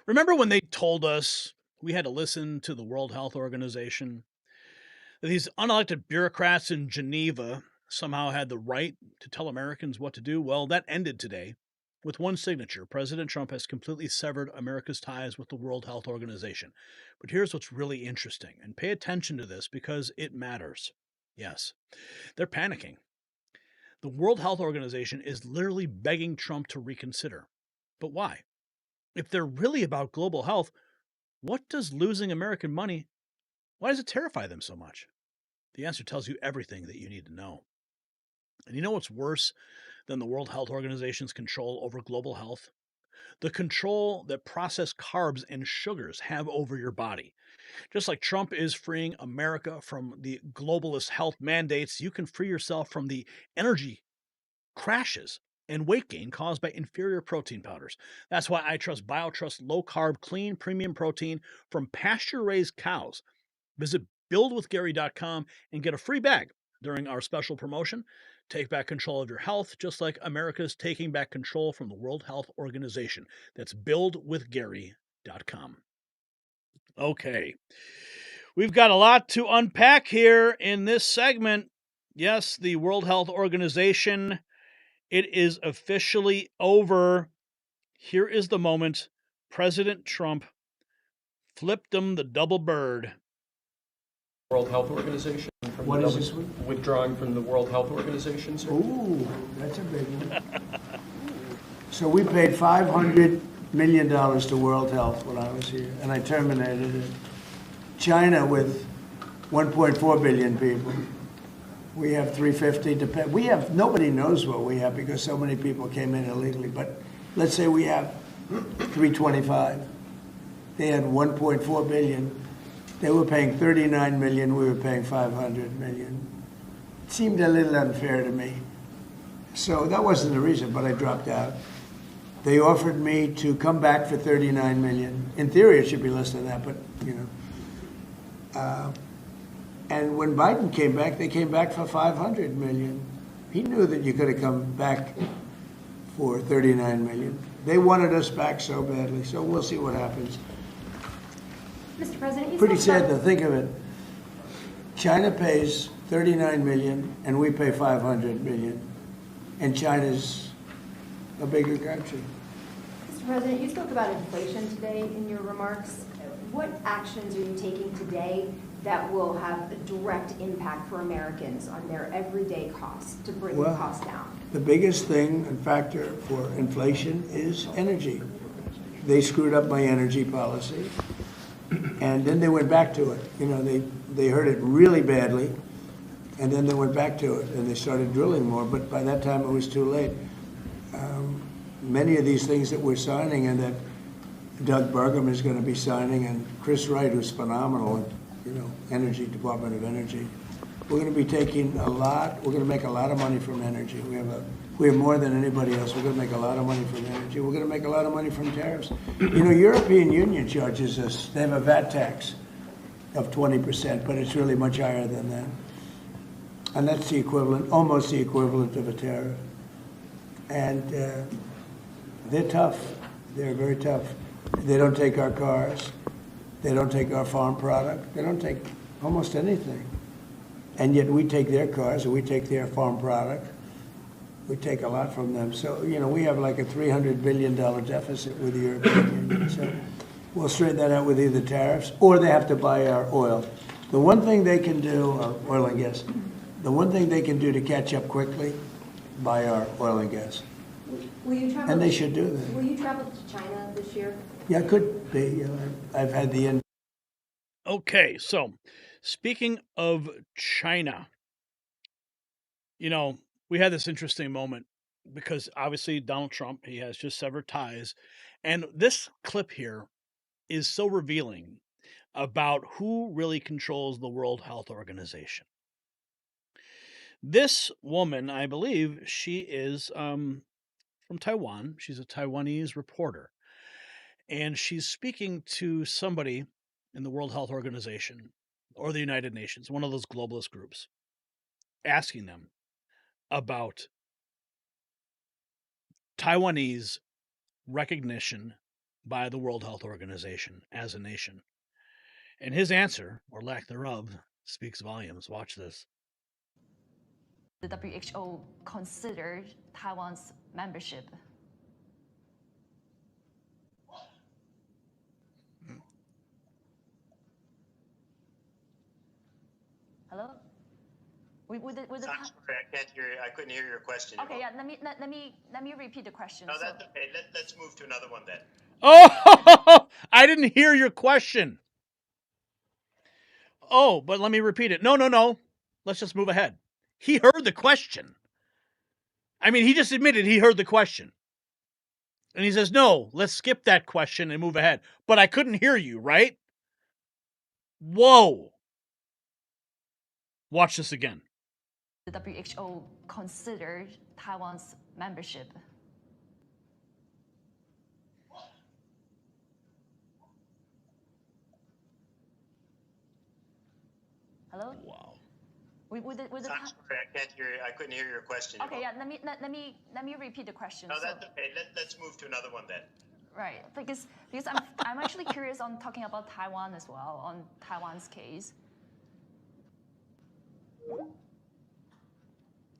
Remember when they told us we had to listen to the World Health Organization? That these unelected bureaucrats in Geneva somehow had the right to tell Americans what to do? Well, that ended today. With one signature, President Trump has completely severed America's ties with the World Health Organization. But here's what's really interesting, and pay attention to this because it matters. Yes, they're panicking. The World Health Organization is literally begging Trump to reconsider. But why? If they're really about global health, what does losing American money, why does it terrify them so much? The answer tells you everything that you need to know. And you know what's worse than the World Health Organization's control over global health? The control that processed carbs and sugars have over your body. Just like Trump is freeing America from the globalist health mandates, you can free yourself from the energy crashes and weight gain caused by inferior protein powders. That's why I trust BioTrust low carb, clean, premium protein from pasture raised cows. Visit buildwithgary.com and get a free bag during our special promotion. Take back control of your health, just like America's taking back control from the World Health Organization. That's buildwithgary.com. Okay. We've got a lot to unpack here in this segment. Yes, the World Health Organization, it is officially over. Here is the moment. President Trump flipped them the double bird. World Health Organization. What is this one? Withdrawing from the World Health Organization, sir. Ooh, that's a big one. So we paid $500 million to World Health when I was here, and I terminated it. China with 1.4 billion people. We have 350 to pay. We have, nobody knows what we have because so many people came in illegally, but let's say we have 325. They had 1.4 billion. They were paying 39 million, we were paying 500 million. It seemed a little unfair to me. So that wasn't the reason, but I dropped out. They offered me to come back for 39 million. In theory, it should be less than that, but you know. And when Biden came back, they came back for 500 million. He knew that you could have come back for 39 million. They wanted us back so badly, so we'll see what happens. Mr. President, Pretty sad to think of it. China pays 39 million and we pay 500 million. And China's a bigger country. Mr. President, you spoke about inflation today in your remarks. What actions are you taking today that will have a direct impact for Americans on their everyday costs to bring the cost down? The biggest thing and factor for inflation is energy. They screwed up my energy policy. And then they went back to it. You know, they heard it really badly, and then they went back to it, and they started drilling more, but by that time it was too late. Many of these things that we're signing and that Doug Burgum is going to be signing, and Chris Wright, who's phenomenal, you know, Energy, Department of Energy, we're going to be taking a lot, we're going to make a lot of money from energy. We have more than anybody else. We're going to make a lot of money from energy. We're going to make a lot of money from tariffs. You know, European Union charges us, they have a VAT tax of 20%, but it's really much higher than that. And that's the equivalent, almost the equivalent of a tariff. And they're tough. They're very tough. They don't take our cars. They don't take our farm product. They don't take almost anything. And yet we take their cars and we take their farm product. We take a lot from them. So, you know, we have like a $300 billion deficit with the European Union. So we'll straighten that out with either tariffs or they have to buy our oil. The one thing they can do, or oil and gas, the one thing they can do to catch up quickly, buy our oil and gas. Will you travel? And they should do that. Will you travel to China this year? Yeah, it could be. You know, I've had the... Okay, so speaking of China, you know, we had this interesting moment because obviously Donald Trump, he has just severed ties. And this clip here is so revealing about who really controls the World Health Organization. This woman, I believe, she is from Taiwan. She's a Taiwanese reporter. And she's speaking to somebody in the World Health Organization or the United Nations, one of those globalist groups, asking them about Taiwanese recognition by the World Health Organization as a nation. And his answer, or lack thereof, speaks volumes. Watch this. The WHO considered Taiwan's membership. Hello? I'm sorry, I can't hear you. I couldn't hear your question. Okay, yeah. Let me repeat the question. No, that's okay. Let's move to another one then. Oh, I didn't hear your question. Oh, but let me repeat it. No. Let's just move ahead. He heard the question. I mean, he just admitted he heard the question. And he says, no, let's skip that question and move ahead. But I couldn't hear you, right? Whoa. Watch this again. The WHO considered Taiwan's membership. Hello? Wow. I'm sorry, I can't hear you. I couldn't hear your question. Okay, yeah. Let me repeat the question. No, that's okay. Let's move to another one then. Right, because I'm actually curious on talking about Taiwan as well, on Taiwan's case.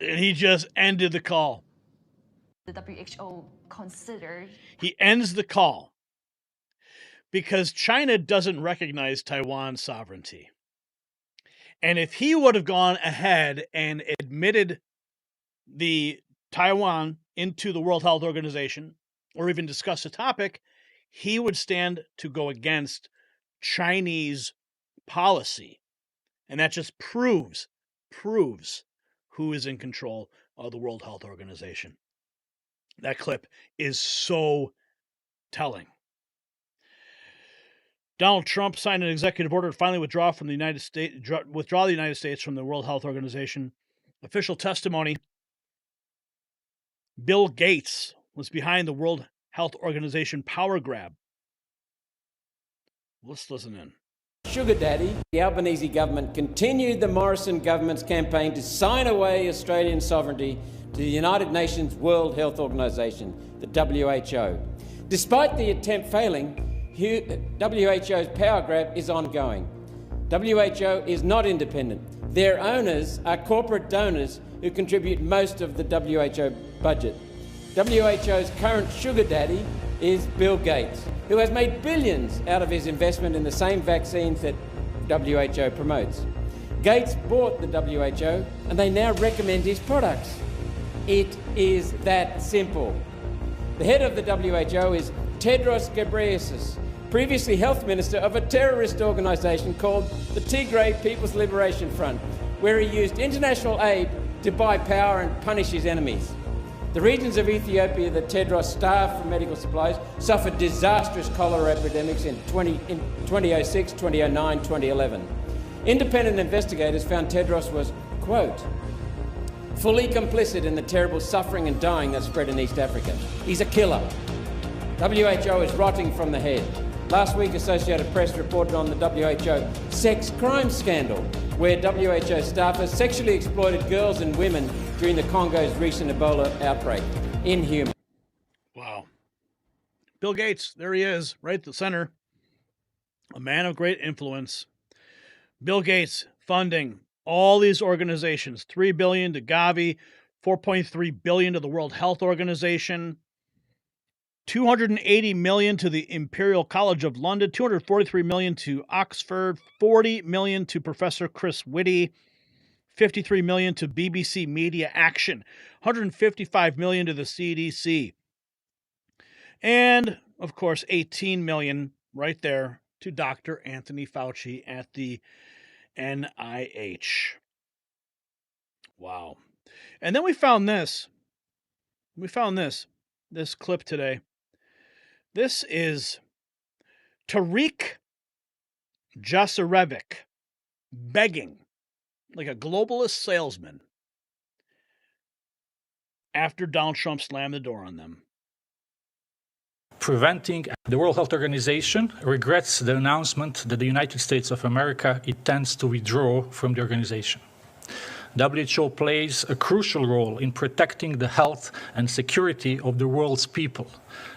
And he just ended the call. The WHO considered. He ends the call because China doesn't recognize Taiwan's sovereignty. And if he would have gone ahead and admitted the Taiwan into the World Health Organization or even discussed the topic, he would stand to go against Chinese policy. And that just proves who is in control of the World Health Organization. That clip is so telling. Donald Trump signed an executive order to finally withdraw the United States from the World Health Organization. Official testimony. Bill Gates was behind the World Health Organization power grab. Let's listen in. Sugar daddy, the Albanese government continued the Morrison government's campaign to sign away Australian sovereignty to the United Nations World Health Organization, the WHO. Despite the attempt failing, WHO's power grab is ongoing. WHO is not independent. Their owners are corporate donors who contribute most of the WHO budget. WHO's current sugar daddy is Bill Gates, who has made billions out of his investment in the same vaccines that WHO promotes. Gates bought the WHO and they now recommend his products. It is that simple. The head of the WHO is Tedros Ghebreyesus, previously health minister of a terrorist organisation called the Tigray People's Liberation Front, where he used international aid to buy power and punish his enemies. The regions of Ethiopia that Tedros staffed for medical supplies suffered disastrous cholera epidemics in 2006, 2009, 2011. Independent investigators found Tedros was, quote, fully complicit in the terrible suffering and dying that spread in East Africa. He's a killer. WHO is rotting from the head. Last week, Associated Press reported on the WHO sex crime scandal, where WHO staffers sexually exploited girls and women during the Congo's recent Ebola outbreak. Inhuman. Wow. Bill Gates, there he is, right at the center. A man of great influence. Bill Gates funding all these organizations, $3 billion to Gavi, $4.3 billion to the World Health Organization, $280 million to the Imperial College of London, $243 million to Oxford, $40 million to Professor Chris Whitty, $53 million to BBC Media Action, $155 million to the CDC, and, of course, $18 million right there to Dr. Anthony Fauci at the NIH. Wow. And then we found this. This clip today. This is Tariq Jasarevic begging like a globalist salesman after Donald Trump slammed the door on them. Preventing the World Health Organization regrets the announcement that the United States of America intends to withdraw from the organization. WHO plays a crucial role in protecting the health and security of the world's people,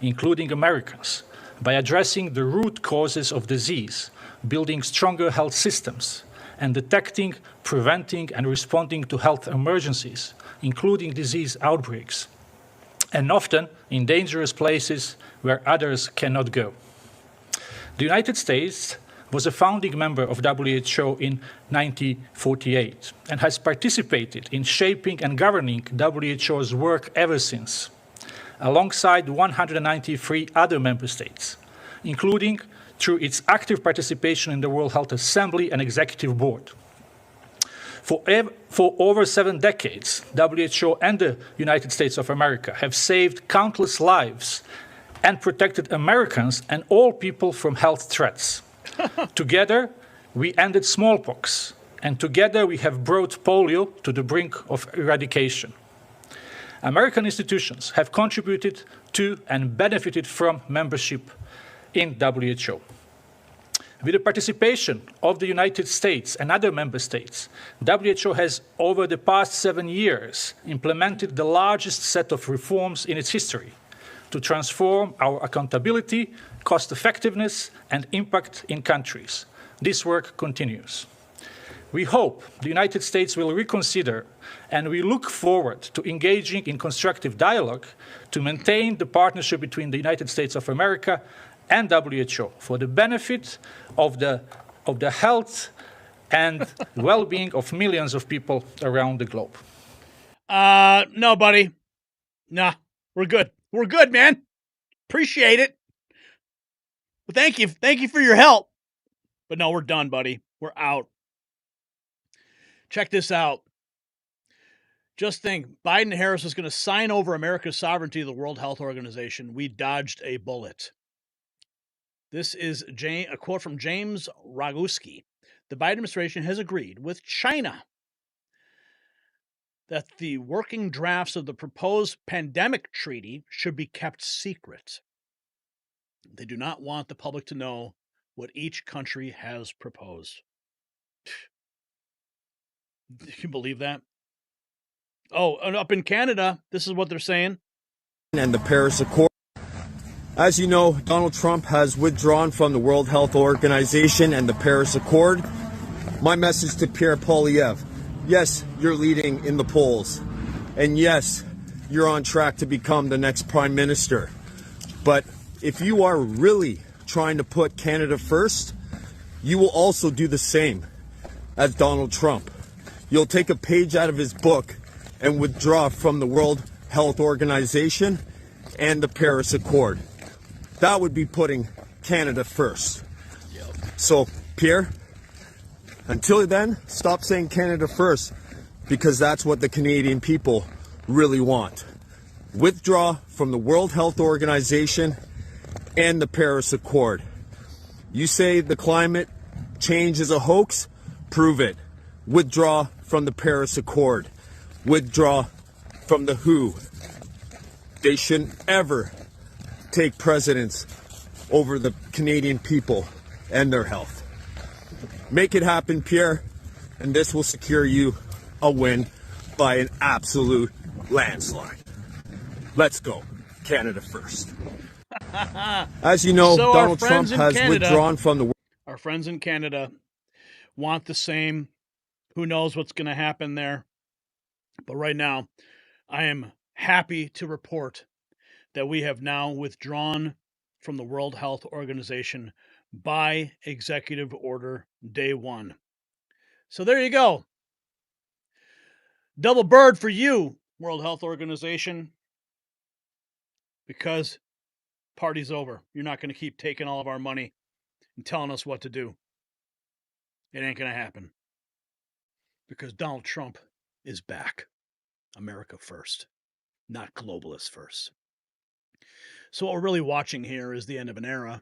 including Americans, by addressing the root causes of disease, building stronger health systems, and detecting, preventing, and responding to health emergencies, including disease outbreaks, and often in dangerous places where others cannot go. The United States was a founding member of WHO in 1948 and has participated in shaping and governing WHO's work ever since, alongside 193 other member states, including through its active participation in the World Health Assembly and Executive Board. For over 7 decades, WHO and the United States of America have saved countless lives and protected Americans and all people from health threats. Together, we ended smallpox, and together we have brought polio to the brink of eradication. American institutions have contributed to and benefited from membership in WHO. With the participation of the United States and other member states, WHO has, over the past 7 years, implemented the largest set of reforms in its history to transform our accountability, cost effectiveness, and impact in countries. This work continues. We hope the United States will reconsider, and we look forward to engaging in constructive dialogue to maintain the partnership between the United States of America and WHO for the benefit of the health and well-being of millions of people around the globe. No, buddy. Nah, we're good. We're good, man. Appreciate it. Well, thank you. Thank you for your help. But no, we're done, buddy. We're out. Check this out. Just think, Biden and Harris is going to sign over America's sovereignty to the World Health Organization. We dodged a bullet. This is a quote from James Roguski. The Biden administration has agreed with China that the working drafts of the proposed pandemic treaty should be kept secret. They do not want the public to know what each country has proposed. Can you believe that? Oh, and up in Canada, this is what they're saying. And the Paris Accord. As you know, Donald Trump has withdrawn from the World Health Organization and the Paris Accord. My message to Pierre Poilievre: yes, you're leading in the polls. And yes, you're on track to become the next prime minister. But if you are really trying to put Canada first, you will also do the same as Donald Trump. You'll take a page out of his book and withdraw from the World Health Organization and the Paris Accord. That would be putting Canada first. So, Pierre, until then, stop saying Canada first, because that's what the Canadian people really want. Withdraw from the World Health Organization and the Paris Accord. You say the climate change is a hoax? Prove it. Withdraw from the Paris Accord. Withdraw from the WHO. They shouldn't ever take precedence over the Canadian people and their health. Make it happen, Pierre, and this will secure you a win by an absolute landslide. Let's go. Canada first. As you know, So Donald Trump has withdrawn from the... Our friends in Canada want the same. Who knows what's going to happen there? But right now, I am happy to report that we have now withdrawn from the World Health Organization by executive order day 1. So there you go. Double bird for you, World Health Organization, because party's over. You're not going to keep taking all of our money and telling us what to do. It ain't going to happen, because Donald Trump is back. America first, not globalists first. So what we're really watching here is the end of an era.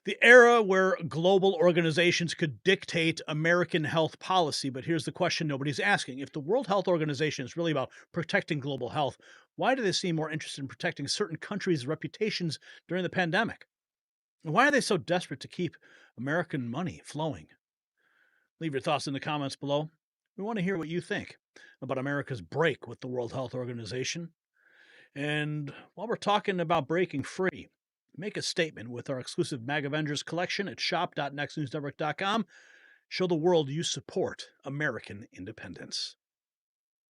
The era where global organizations could dictate American health policy. But here's the question nobody's asking. If the World Health Organization is really about protecting global health, why do they seem more interested in protecting certain countries' reputations during the pandemic? And why are they so desperate to keep American money flowing? Leave your thoughts in the comments below. We want to hear what you think. about America's break with the World Health Organization. And while we're talking about breaking free, make a statement with our exclusive Mag Avengers collection at shop.nextnewsnetwork.com. Show the world you support American independence.